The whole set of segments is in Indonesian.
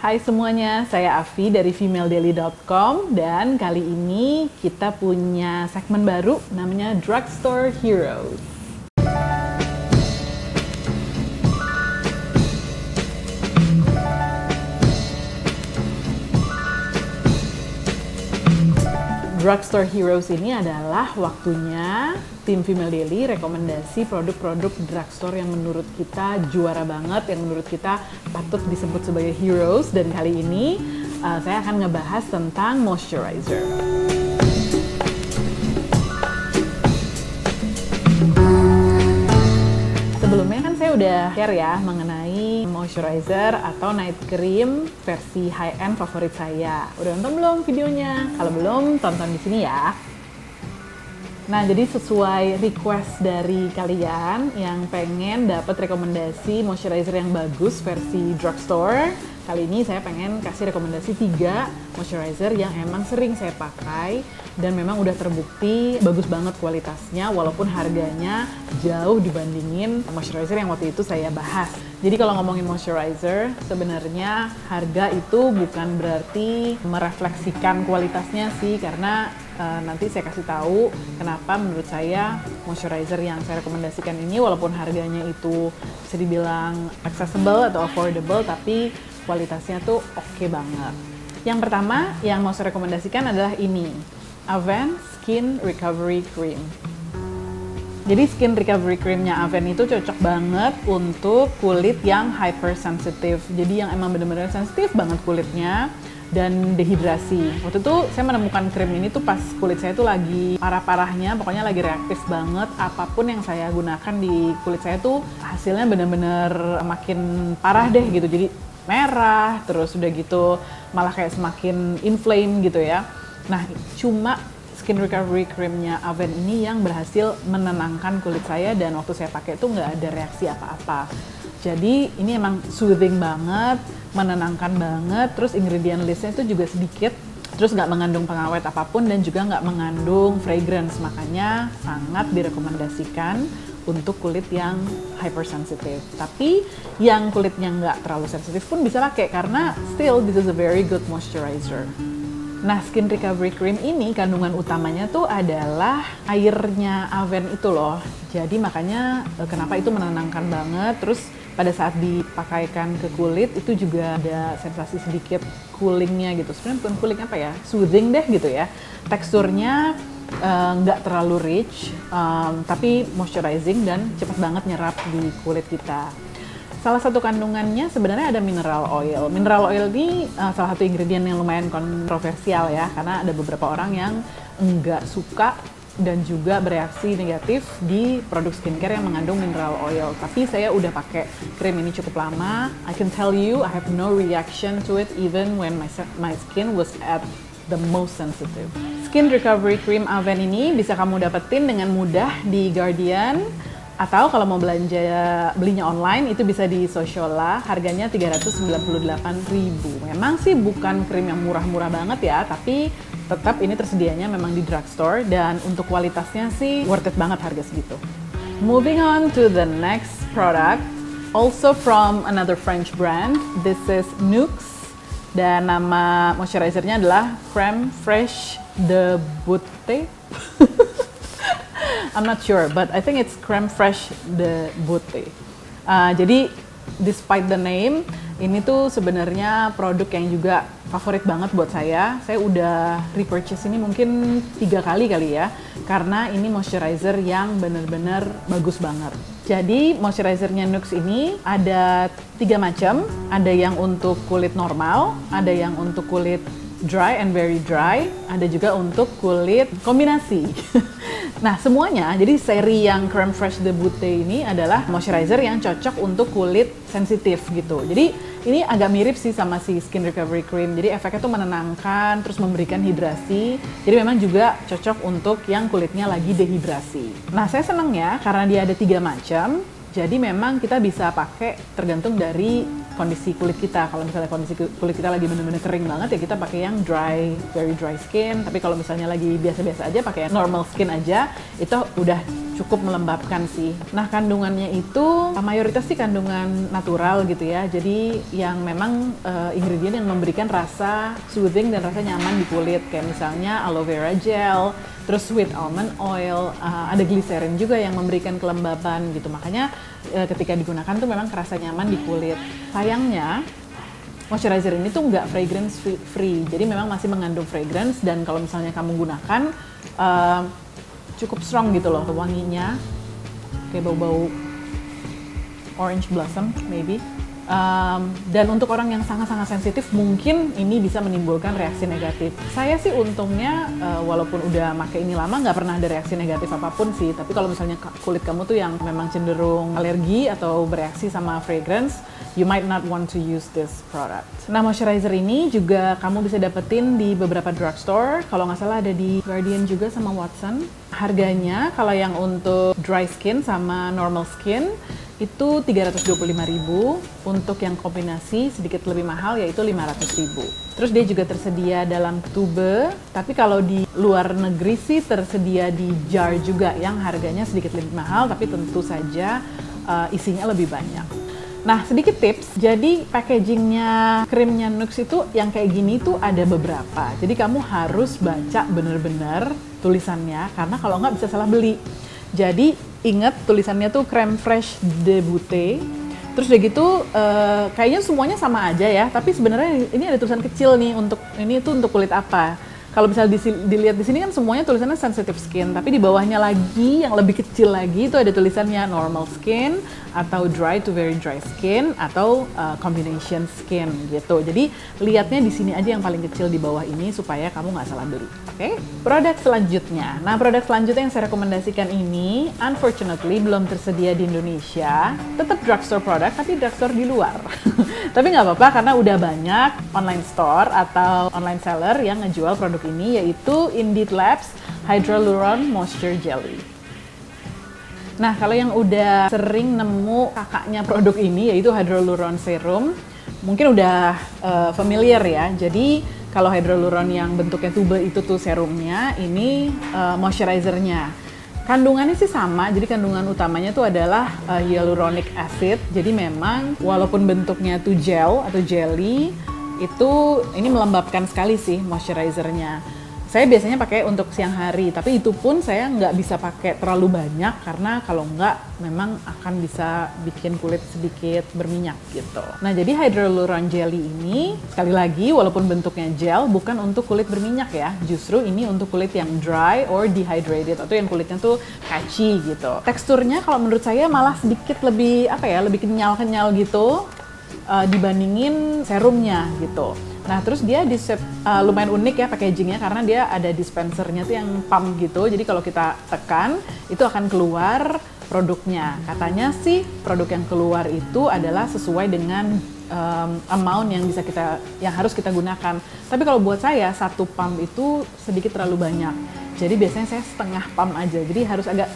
Hai semuanya, saya Afi dari femaledaily.com dan kali ini kita punya segmen baru namanya Drugstore Heroes. Drugstore Heroes ini adalah waktunya tim Female Daily rekomendasi produk-produk drugstore yang menurut kita juara banget, yang menurut kita patut disebut sebagai heroes. Dan kali ini saya akan ngebahas tentang moisturizer. Sebelumnya kan saya udah share ya mengenai moisturizer atau night cream versi high-end favorit saya. Udah nonton belum videonya? Kalau belum, tonton di sini ya. Nah, jadi sesuai request dari kalian yang pengen dapat rekomendasi moisturizer yang bagus versi drugstore, kali ini saya pengen kasih rekomendasi 3 moisturizer yang emang sering saya pakai dan memang udah terbukti bagus banget kualitasnya walaupun harganya jauh dibandingin moisturizer yang waktu itu saya bahas. Jadi kalau ngomongin moisturizer, sebenarnya harga itu bukan berarti merefleksikan kualitasnya sih, karena nanti saya kasih tahu kenapa menurut saya moisturizer yang saya rekomendasikan ini walaupun harganya itu bisa dibilang accessible atau affordable, tapi kualitasnya tuh oke banget. Yang pertama yang mau saya rekomendasikan adalah ini, Avène Skin Recovery Cream. Jadi Skin Recovery Creamnya Avène itu cocok banget untuk kulit yang hypersensitive. Jadi yang emang bener-bener sensitif banget kulitnya dan dehidrasi. Waktu itu saya menemukan krim ini tuh pas kulit saya tuh lagi parah-parahnya, pokoknya lagi reaktif banget. Apapun yang saya gunakan di kulit saya tuh hasilnya bener-bener makin parah deh gitu. Jadi merah, terus udah gitu malah kayak semakin inflame gitu ya. Nah, cuma Skin Recovery Creamnya Avène ini yang berhasil menenangkan kulit saya dan waktu saya pakai tuh nggak ada reaksi apa-apa. Jadi ini emang soothing banget, menenangkan banget, terus ingredient listnya itu juga sedikit, terus nggak mengandung pengawet apapun dan juga nggak mengandung fragrance, makanya sangat direkomendasikan untuk kulit yang hypersensitive. Tapi yang kulitnya nggak terlalu sensitif pun bisa pakai karena still this is a very good moisturizer. Nah, Skin Recovery Cream ini kandungan utamanya tuh adalah airnya Avène itu loh. Jadi makanya kenapa itu menenangkan banget. Terus pada saat dipakaikan ke kulit itu juga ada sensasi sedikit coolingnya gitu. Sebenarnya bukan cooling apa ya, soothing deh gitu ya. Teksturnya nggak terlalu rich, tapi moisturizing dan cepat banget nyerap di kulit kita. Salah satu kandungannya sebenarnya ada mineral oil. Mineral oil ini salah satu ingredient yang lumayan kontroversial ya, karena ada beberapa orang yang nggak suka dan juga bereaksi negatif di produk skincare yang mengandung mineral oil. Tapi saya udah pakai krim ini cukup lama. I can tell you I have no reaction to it even when my skin was at the most sensitive. Skin Recovery Cream Avène ini bisa kamu dapetin dengan mudah di Guardian, atau kalau mau belinya online itu bisa di Sociolla, harganya 398.000. Memang sih bukan krim yang murah-murah banget ya, tapi tetap ini tersedianya memang di drugstore dan untuk kualitasnya sih worth it banget harga segitu. Moving on to the next product, also from another French brand. This is Nuxe dan nama moisturizernya adalah Crème Fraîche de Beauté. I'm not sure, but I think it's Crème Fraîche de Beauté. Jadi, despite the name, ini tuh sebenarnya produk yang juga favorit banget buat saya. Saya udah repurchase ini mungkin 3 kali ya, karena ini moisturizer yang bener-bener bagus banget. Jadi, moisturizernya Nuxe ini ada 3 macam. Ada yang untuk kulit normal, ada yang untuk kulit dry and very dry, ada juga untuk kulit kombinasi. Nah, semuanya, jadi seri yang Crème Fraîche de Beauté ini adalah moisturizer yang cocok untuk kulit sensitif gitu. Jadi ini agak mirip sih sama si Skin Recovery Cream. Jadi efeknya tuh menenangkan, terus memberikan hidrasi. Jadi memang juga cocok untuk yang kulitnya lagi dehidrasi. Nah, saya seneng ya karena dia ada 3 macam. Jadi memang kita bisa pakai tergantung dari kondisi kulit kita. Kalau misalnya kondisi kulit kita lagi bener-bener kering banget ya kita pakai yang very dry skin. Tapi kalau misalnya lagi biasa-biasa aja pakai normal skin aja, itu udah cukup melembabkan sih. Nah, kandungannya itu mayoritas sih kandungan natural gitu ya. Jadi yang memang ingredient yang memberikan rasa soothing dan rasa nyaman di kulit. Kayak misalnya aloe vera gel, terus sweet almond oil, ada glycerin juga yang memberikan kelembaban gitu. Makanya ketika digunakan tuh memang kerasa nyaman di kulit. Sayangnya moisturizer ini tuh nggak fragrance free, jadi memang masih mengandung fragrance, dan kalau misalnya kamu gunakan cukup strong gitu loh wanginya, kayak bau-bau orange blossom maybe. Dan untuk orang yang sangat-sangat sensitif mungkin ini bisa menimbulkan reaksi negatif. Saya sih untungnya walaupun udah pakai ini lama nggak pernah ada reaksi negatif apapun sih. Tapi kalau misalnya kulit kamu tuh yang memang cenderung alergi atau bereaksi sama fragrance, you might not want to use this product. Nah, moisturizer ini juga kamu bisa dapetin di beberapa drugstore. Kalau nggak salah ada di Guardian juga sama Watson. Harganya kalau yang untuk dry skin sama normal skin itu 325.000, untuk yang kombinasi sedikit lebih mahal yaitu 500.000. Terus dia juga tersedia dalam tube, tapi kalau di luar negeri sih tersedia di jar juga yang harganya sedikit lebih mahal, tapi tentu saja isinya lebih banyak. Nah, sedikit tips, jadi packagingnya krimnya Nux itu yang kayak gini tuh ada beberapa. Jadi kamu harus baca bener-bener tulisannya, karena kalau nggak bisa salah beli. Jadi ingat tulisannya tuh crème fraîche de beauté. Terus udah gitu kayaknya semuanya sama aja ya, tapi sebenarnya ini ada tulisan kecil nih untuk ini tuh untuk kulit apa. Kalau misalnya dilihat di sini kan semuanya tulisannya sensitive skin, tapi di bawahnya lagi yang lebih kecil lagi itu ada tulisannya normal skin atau dry to very dry skin atau combination skin gitu. Jadi lihatnya di sini aja yang paling kecil di bawah ini supaya kamu nggak salah beli. Oke? Produk selanjutnya. Nah, produk selanjutnya yang saya rekomendasikan ini unfortunately belum tersedia di Indonesia. Tetap drugstore produk tapi drugstore di luar. Tapi nggak apa-apa karena udah banyak online store atau online seller yang ngejual produk ini, yaitu Indeed Labs Hydroluron Moisture Jelly. Nah, kalau yang udah sering nemu kakaknya produk ini yaitu Hydroluron Serum, mungkin udah familiar ya. Jadi kalau hydroluron yang bentuknya tube itu tuh serumnya, ini moisturizernya. Kandungannya sih sama, jadi kandungan utamanya tuh adalah hyaluronic acid. Jadi memang walaupun bentuknya tuh gel atau jelly, itu ini melembabkan sekali sih moisturizernya. Saya biasanya pakai untuk siang hari, tapi itu pun saya nggak bisa pakai terlalu banyak karena kalau nggak memang akan bisa bikin kulit sedikit berminyak gitu. Nah, jadi hydroluron jelly ini sekali lagi walaupun bentuknya gel bukan untuk kulit berminyak ya, justru ini untuk kulit yang dry or dehydrated atau yang kulitnya tuh patchy gitu. Teksturnya kalau menurut saya malah sedikit lebih lebih kenyal-kenyal gitu dibandingin serumnya gitu. Nah, terus dia lumayan unik ya packagingnya karena dia ada dispensernya tuh yang pump gitu. Jadi kalau kita tekan itu akan keluar produknya. Katanya sih produk yang keluar itu adalah sesuai dengan amount yang harus kita gunakan. Tapi kalau buat saya satu pump itu sedikit terlalu banyak. Jadi biasanya saya setengah pump aja. Jadi harus agak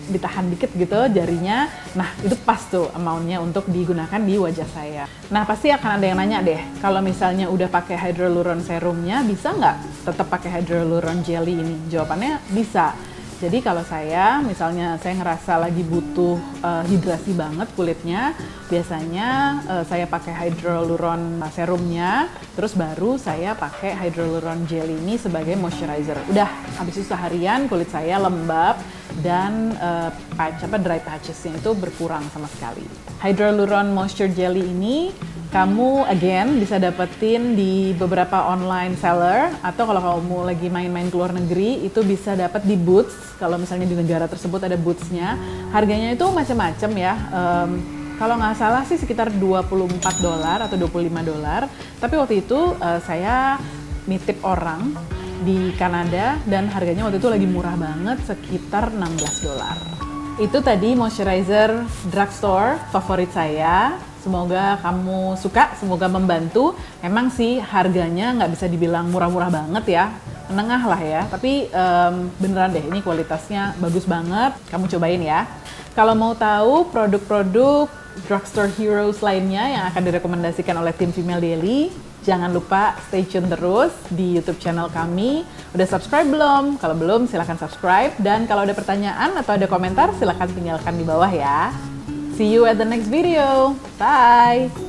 ditahan dikit gitu jarinya. Nah, itu pas tuh amountnya untuk digunakan di wajah saya. Nah, pasti akan ada yang nanya deh, kalau misalnya udah pakai hydroluron serumnya, bisa nggak tetap pakai hydroluron jelly ini? Jawabannya bisa. Jadi kalau misalnya saya ngerasa lagi butuh hidrasi banget kulitnya, biasanya saya pakai hydroluron serumnya, terus baru saya pakai hydroluron jelly ini sebagai moisturizer. Udah, habis itu seharian kulit saya lembab dan dry patches-nya itu berkurang sama sekali. Hydroluron moisture jelly ini kamu again bisa dapetin di beberapa online seller, atau kalau kamu lagi main-main ke luar negeri itu bisa dapat di Boots. Kalau misalnya di negara tersebut ada Boots-nya, harganya itu macam-macam ya. Kalau nggak salah sih sekitar $24 atau $25. Tapi waktu itu saya nitip orang di Kanada dan harganya waktu itu lagi murah banget, sekitar $16. Itu tadi moisturizer drugstore favorit saya. Semoga kamu suka, semoga membantu. Memang sih harganya nggak bisa dibilang murah-murah banget ya, menengah lah ya. Tapi beneran deh, ini kualitasnya bagus banget. Kamu cobain ya. Kalau mau tahu produk-produk drugstore heroes lainnya yang akan direkomendasikan oleh tim Female Daily, jangan lupa stay tune terus di YouTube channel kami. Udah subscribe belum? Kalau belum silahkan subscribe, dan kalau ada pertanyaan atau ada komentar silahkan tinggalkan di bawah ya. See you at the next video. Bye!